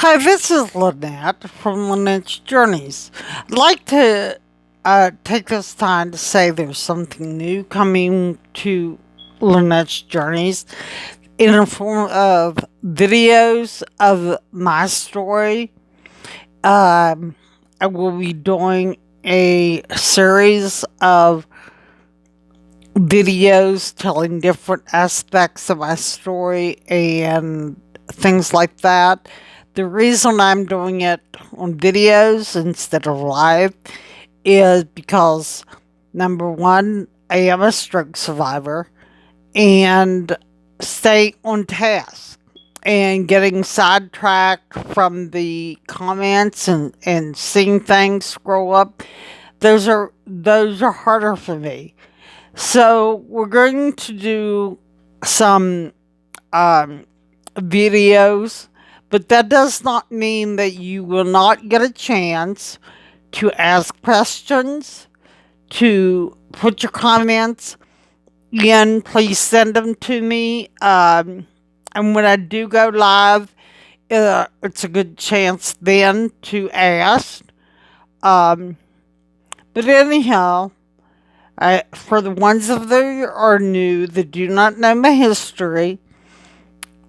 Hi, this is Lynette from Lanettesjourneys. I'd like to take this time to say there's something new coming to Lynette's Journeys in the form of videos of my story. I will be doing a series of videos telling different aspects of my story and things like that. The reason I'm doing it on videos instead of live is because number one, I am a stroke survivor and stay on task and getting sidetracked from the comments and seeing things scroll up. Those are harder for me. So we're going to do some videos, but that does not mean that you will not get a chance to ask questions, to put your comments in. Please send them to me. And when I do go live, it's a good chance then to ask. Um, but anyhow, for the ones of you that are new that do not know my history,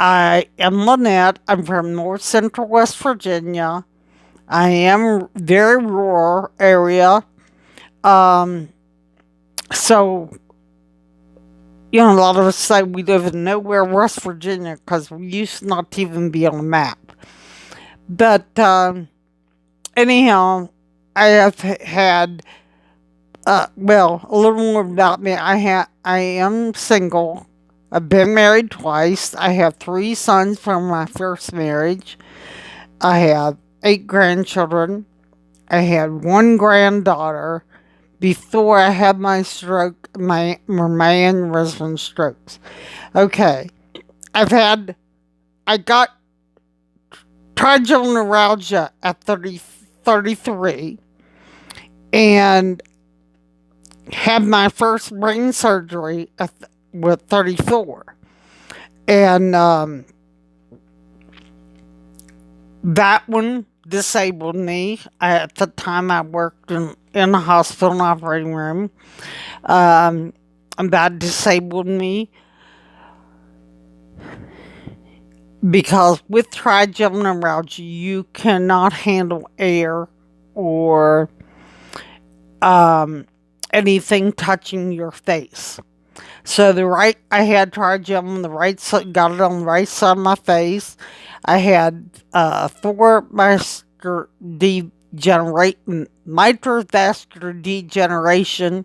I am Lynette. I'm from North Central West Virginia. I am very rural area. Um, so, a lot of us say we live in nowhere, West Virginia, because we used not to even be on the map. But anyhow, I have had, a little more about me. I am single. I've been married twice. I have 3 sons from my first marriage. I have 8 grandchildren. I had 1 granddaughter before I had my stroke, my aneurysm strokes. Okay, I got trigeminal neuralgia at 33 and had my first brain surgery with 34. And that one disabled me. At the time, I worked in a hospital operating room. And that disabled me because with trigeminal neuralgia, you cannot handle air or anything touching your face. So I had trigeminal, got it on the right side of my face. I had 4 microvascular degeneration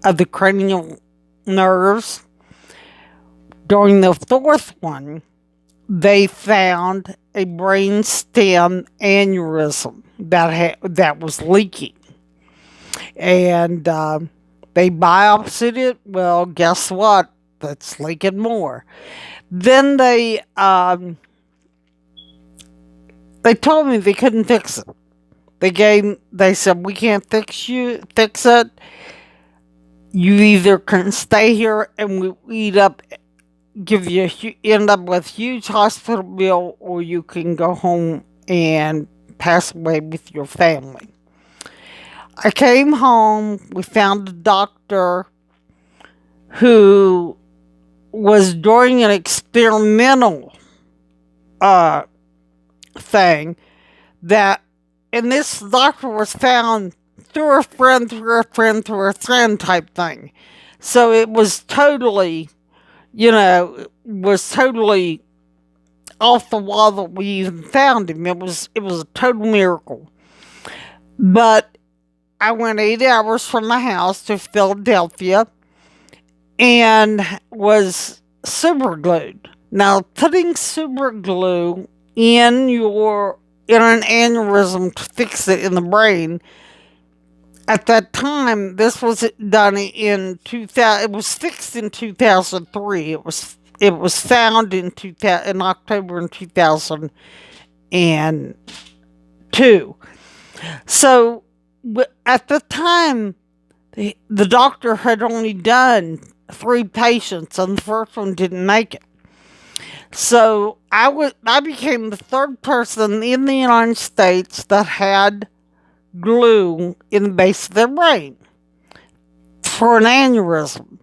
of the cranial nerves. During the 4th one, they found a brainstem aneurysm that was leaking, and they biopsied it. Well, guess what? That's leaking more. Then they told me they couldn't fix it. They said we can't fix it. You either can stay here and we end up with huge hospital bill, or you can go home and pass away with your family. I came home. We found a doctor who was doing an experimental thing and this doctor was found through a friend, through a friend, through a friend type thing. So it was totally, off the wall that we even found him. It was a total miracle. But I went 8 hours from my house to Philadelphia and was super glued. Now, putting super glue in an aneurysm to fix it in the brain, at that time, this was done in 2000. It was fixed in 2003. It was found in October in 2002. So at the time, the doctor had only done 3 patients, and the first one didn't make it. So I became the third person in the United States that had glue in the base of their brain for an aneurysm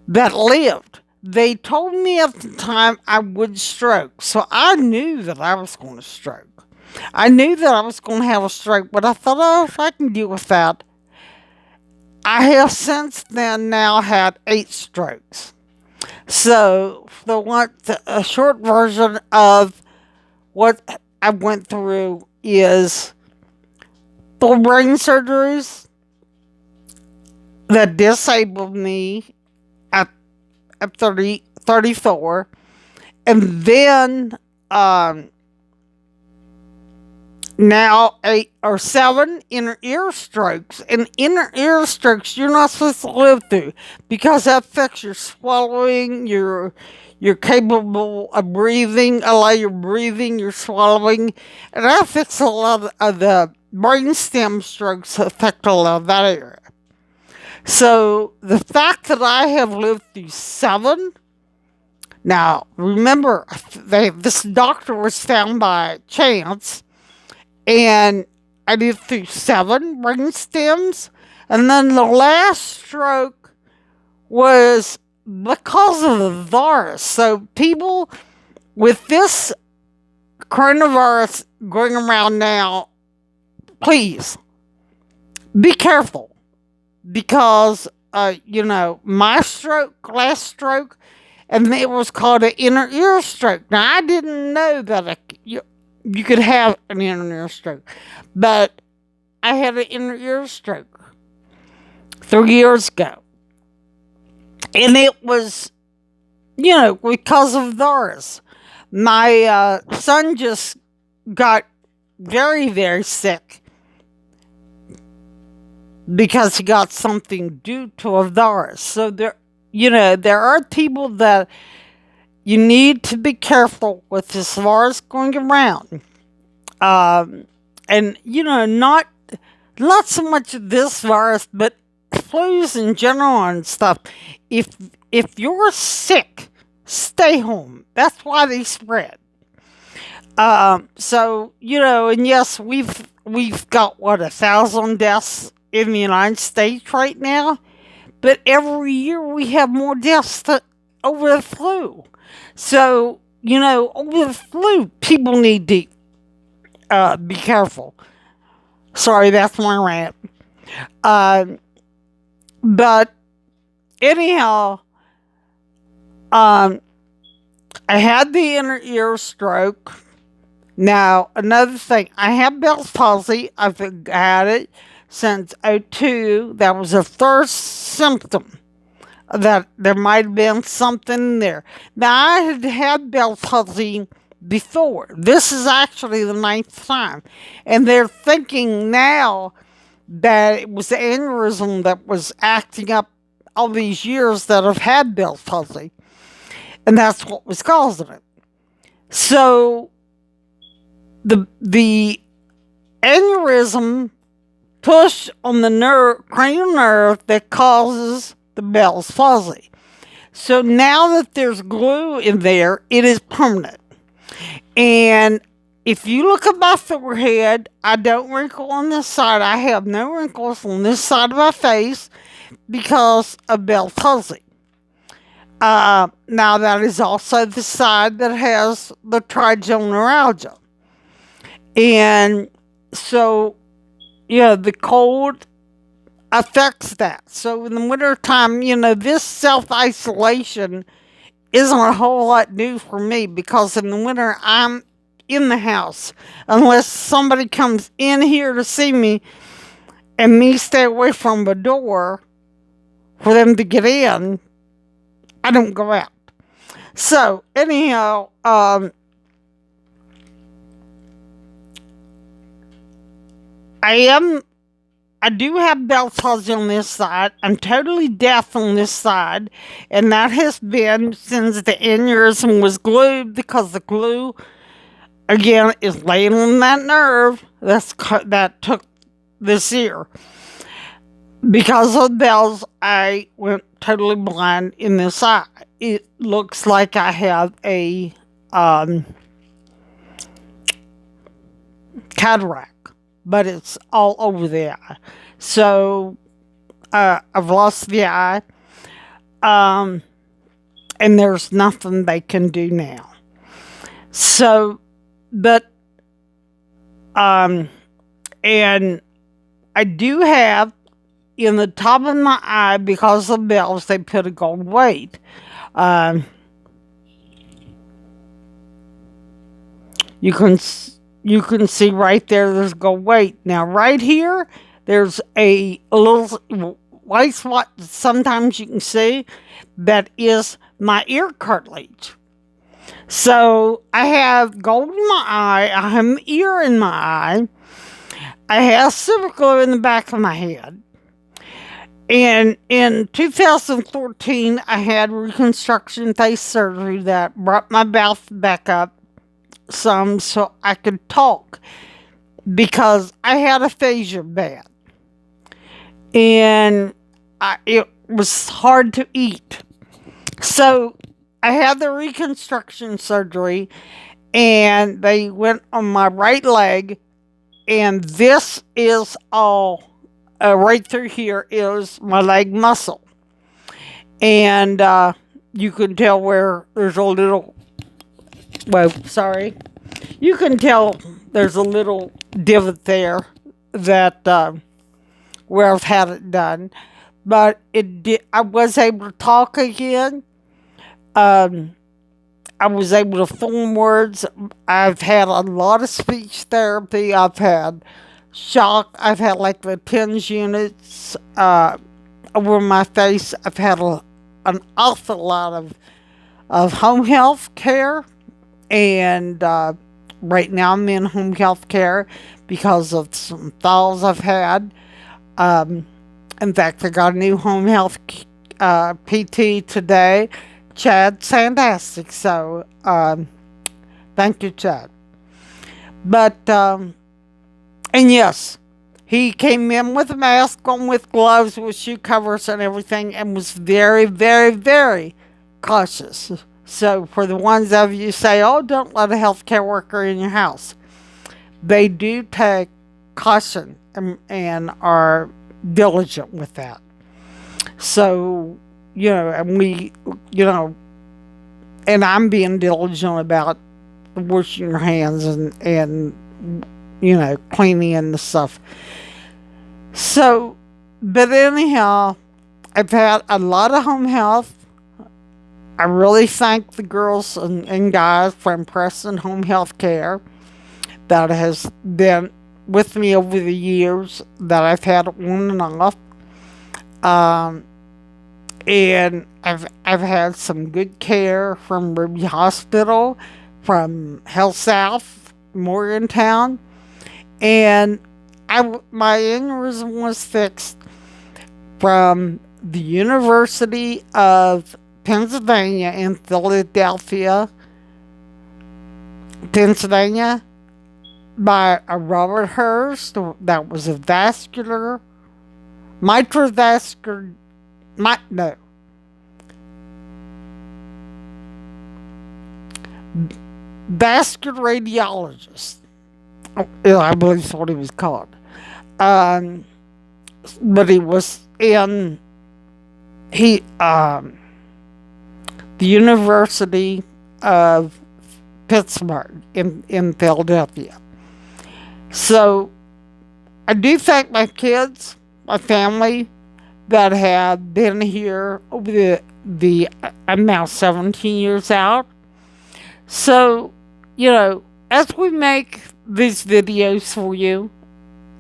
that lived. They told me at the time I would stroke, so I knew that I was going to stroke. I knew that I was going to have a stroke, but I thought, oh, if I can deal with that. I have since then now had 8 strokes. So, a short version of what I went through is 4 brain surgeries that disabled me at, at 34, and then um, now 8 or 7 inner ear strokes. And inner ear strokes you're not supposed to live through because that affects your swallowing, you're capable of breathing, allow your breathing, your swallowing, and that affects a lot of the brainstem strokes affect a lot of that area. So the fact that I have lived through 7, now remember, this doctor was found by chance, and I lived through 7 brain stems, and then the last stroke was because of the virus. So people with this coronavirus going around now, please be careful because my last stroke, and it was called an inner ear stroke. Now I didn't know that you could have an inner ear stroke, but I had an inner ear stroke 3 years ago, and it was because of virus. My son just got very, very sick because he got something due to a virus. So there are people that you need to be careful with this virus going around. And not so much this virus, but flus in general and stuff. If you're sick, stay home. That's why they spread. And yes, we've got 1,000 deaths in the United States right now, but every year we have more deaths over the flu. So over the flu, people need to be careful. Sorry, that's my rant. But anyhow, I had the inner ear stroke. Now, another thing, I have Bell's palsy. I've had it since '02. That was the first symptom that there might have been something there. Now, I had Bell's palsy before. This is actually the 9th time. And they're thinking now that it was the aneurysm that was acting up all these years that I've had Bell's palsy. And that's what was causing it. So the aneurysm push on the cranial nerve that causes the Bell's palsy. So now that there's glue in there, it is permanent. And if you look at my forehead, I don't wrinkle on this side. I have no wrinkles on this side of my face because of Bell's palsy. Now that is also the side that has the trigeminal neuralgia. And so, the cold affects that. So in the wintertime, this self-isolation isn't a whole lot new for me because in the winter I'm in the house. Unless somebody comes in here to see me and me stay away from the door for them to get in, I don't go out. So anyhow, I do have Bell's palsy on this side. I'm totally deaf on this side, and that has been since the aneurysm was glued because the glue, again, is laying on that nerve that took this ear. Because of bells, I went totally blind in this eye. It looks like I have a um, cataract, but it's all over the eye. So I've lost the eye, um, and there's nothing they can do now. So, but and I do have in the top of my eye, because of bells, they put a gold weight. Um, you can you can see right there. There's gold weight. Now, right here, there's a little white spot. Sometimes you can see that is my ear cartilage. So I have gold in my eye. I have an ear in my eye. I have silver glue in the back of my head. And in 2014, I had reconstruction face surgery that brought my mouth back up some so I could talk because I had aphasia bad. And it was hard to eat. So I had the reconstruction surgery and they went on my right leg. And this is all right through here is my leg muscle. And you can tell where there's a little, well, sorry. You can tell there's a little divot there that where I've had it done. But I was able to talk again. I was able to form words. I've had a lot of speech therapy. I've had shock. I've had like the TENS units over my face. I've had an awful lot of home health care. And right now I'm in home health care because of some falls I've had. In fact, I got a new home health PT today. Chad's fantastic. So thank you, Chad. But, and yes, he came in with a mask on, with gloves, with shoe covers and everything, and was very, very, very cautious. So for the ones of you say, oh, don't let a healthcare worker in your house, they do take caution and are diligent with that. So, and and I'm being diligent about washing your hands and cleaning and the stuff. So, but anyhow, I've had a lot of home health. I really thank the girls and guys from Preston Home Health Care that has been with me over the years that I've had on and off. And I've had some good care from Ruby Hospital, from Health South, Morgantown, and my aneurysm was fixed from the University of Pennsylvania in Philadelphia, Pennsylvania, by a Robert Hurst. That was a mitrovascular, no, vascular radiologist. I believe that's what he was called. But he was in the University of Pittsburgh in Philadelphia. So I do thank my kids, my family that have been here over I'm now 17 years out. So, as we make these videos for you,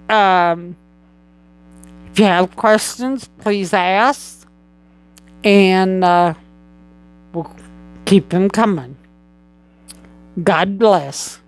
if you have questions, please ask, and we'll keep them coming. God bless.